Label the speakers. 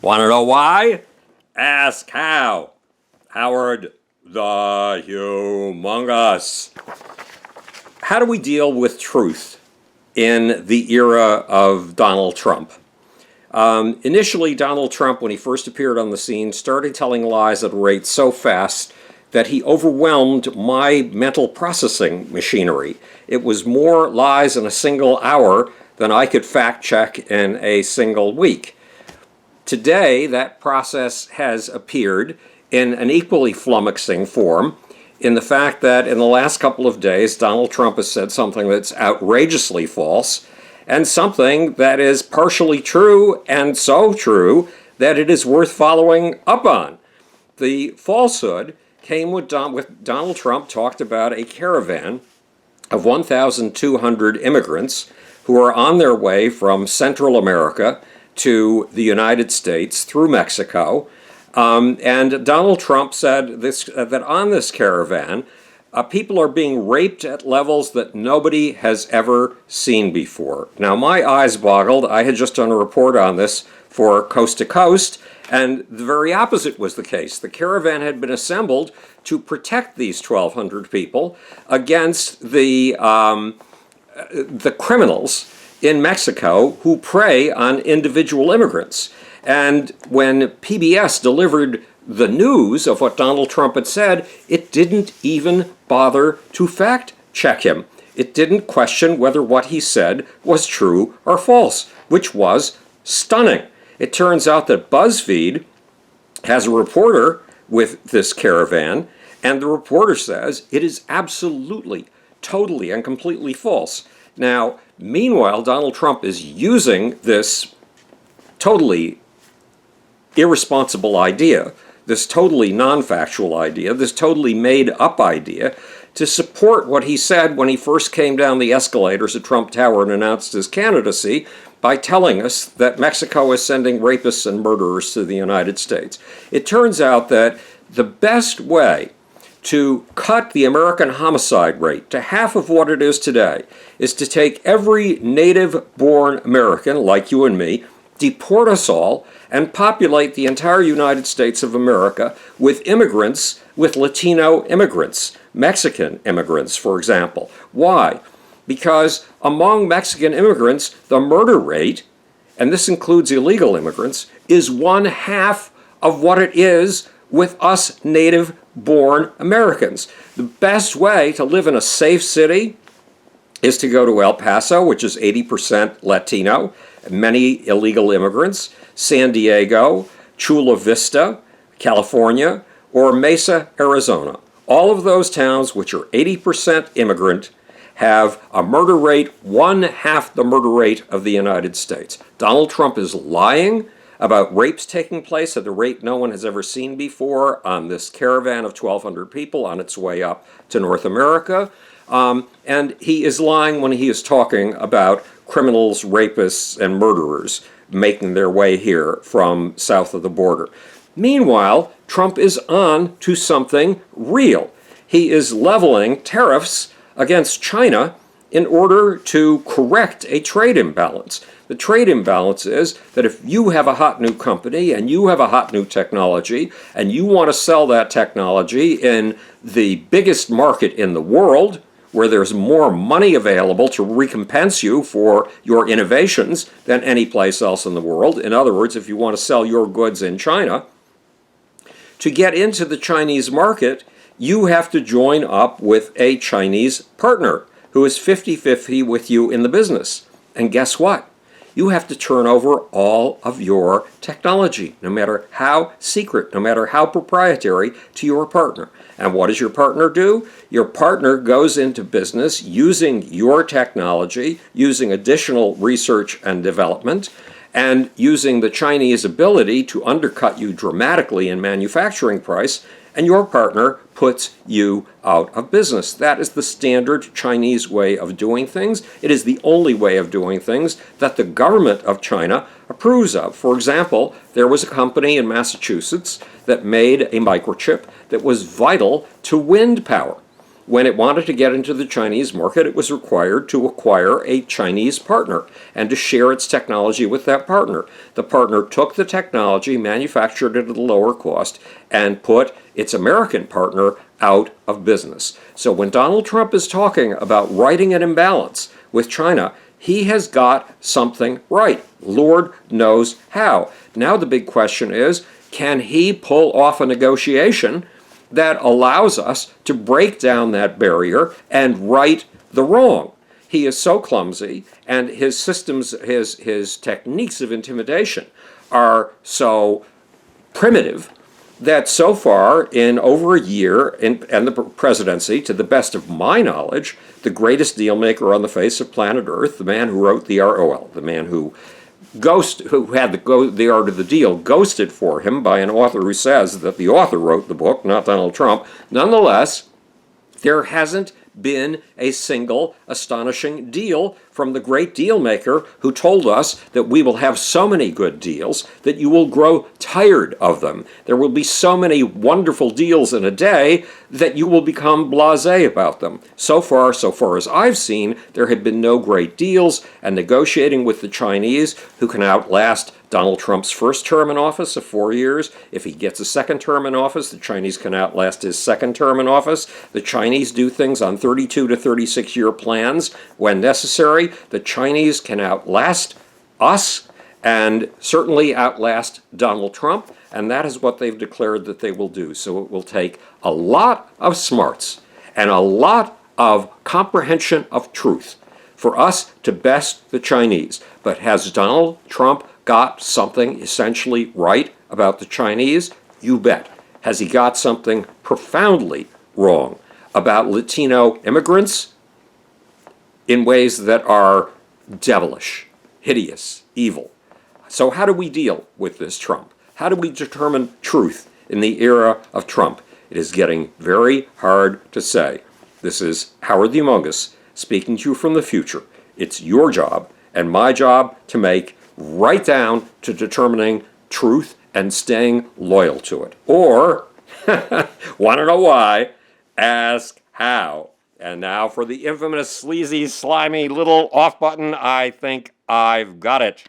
Speaker 1: Want to know why? Ask how. Howard the Humongous. How do we deal with truth in the era of Donald Trump? Initially, Donald Trump, when he first appeared on the scene, started telling lies at a rate so fast that he overwhelmed my mental processing machinery. It was more lies in a single hour than I could fact check in a single week. Today, that process has appeared in an equally flummoxing form in the fact that in the last couple of days, Donald Trump has said something that's outrageously false and something that is partially true and so true that it is worth following up on. The falsehood came with Donald Trump talked about a caravan of 1,200 immigrants who are on their way from Central America to the United States through Mexico. And Donald Trump said that on this caravan, people are being raped at levels that nobody has ever seen before. Now, my eyes boggled. I had just done a report on this for Coast to Coast, and the very opposite was the case. The caravan had been assembled to protect these 1,200 people against the criminals in Mexico who prey on individual immigrants. And when PBS delivered the news of what Donald Trump had said, it didn't even bother to fact check him. It didn't question whether what he said was true or false, which was stunning. It turns out that BuzzFeed has a reporter with this caravan, and the reporter says it is absolutely, totally, and completely false. Now, meanwhile, Donald Trump is using this totally irresponsible idea, this totally non-factual idea, this totally made-up idea, to support what he said when he first came down the escalators at Trump Tower and announced his candidacy by telling us that Mexico is sending rapists and murderers to the United States. It turns out that the best way to cut the American homicide rate to half of what it is today is to take every native-born American, like you and me, deport us all, and populate the entire United States of America with immigrants, with Latino immigrants, Mexican immigrants, for example. Why? Because among Mexican immigrants, the murder rate, and this includes illegal immigrants, is 1/2 of what it is with us native-born Americans. The best way to live in a safe city is to go to El Paso, which is 80% Latino, many illegal immigrants, San Diego, Chula Vista, California, or Mesa, Arizona. All of those towns, which are 80% immigrant, have a murder rate 1/2 the murder rate of the United States. Donald Trump is lying about rapes taking place at a rate no one has ever seen before on this caravan of 1,200 people on its way up to North America. And he is lying when he is talking about criminals, rapists, and murderers making their way here from south of the border. Meanwhile, Trump is on to something real. He is leveling tariffs against China in order to correct a trade imbalance. The trade imbalance is that if you have a hot new company and you have a hot new technology and you want to sell that technology in the biggest market in the world, where there's more money available to recompense you for your innovations than any place else in the world. In other words, if you want to sell your goods in China, to get into the Chinese market, you have to join up with a Chinese partner who is 50-50 with you in the business. And guess what? You have to turn over all of your technology, no matter how secret, no matter how proprietary, to your partner. And what does your partner do? Your partner goes into business using your technology, using additional research and development, and using the Chinese ability to undercut you dramatically in manufacturing price, and your partner puts you out of business. That is the standard Chinese way of doing things. It is the only way of doing things that the government of China approves of. For example, there was a company in Massachusetts that made a microchip that was vital to wind power. when it wanted to get into the Chinese market, it was required to acquire a Chinese partner and to share its technology with that partner. The partner took the technology, manufactured it at a lower cost, and put its American partner out of business. So when Donald Trump is talking about righting an imbalance with China, he has got something right. Lord knows how. Now the big question is, can he pull off a negotiation that allows us to break down that barrier and right the wrong? He is so clumsy, and his systems, his techniques of intimidation are so primitive that so far, in over a year and the presidency, to the best of my knowledge, the greatest deal maker on the face of planet Earth, the man who wrote the ROL, the man who had the art of the deal ghosted for him by an author who says that the author wrote the book, not Donald Trump. Nonetheless, there hasn't been a single astonishing deal from the great deal maker who told us that we will have so many good deals that you will grow tired of them. There will be so many wonderful deals in a day that you will become blasé about them. So far as I've seen, there have been no great deals, and negotiating with the Chinese, who can outlast Donald Trump's first term in office of 4 years. If he gets a second term in office, the Chinese can outlast his second term in office. The Chinese do things on 32 to 36-year plans when necessary. The Chinese can outlast us and certainly outlast Donald Trump, and that is what they've declared that they will do. So it will take a lot of smarts and a lot of comprehension of truth for us to best the Chinese. But has Donald Trump got something essentially right about the Chinese? You bet. Has he got something profoundly wrong about Latino immigrants in ways that are devilish, hideous, evil? So how do we deal with this Trump? How do we determine truth in the era of Trump? It is getting very hard to say. This is Howard the Humongous speaking to you from the future. It's your job and my job to make right down to determining truth and staying loyal to it. Or, want to know why? Ask how. And now for the infamous, sleazy, slimy little off button, I think I've got it.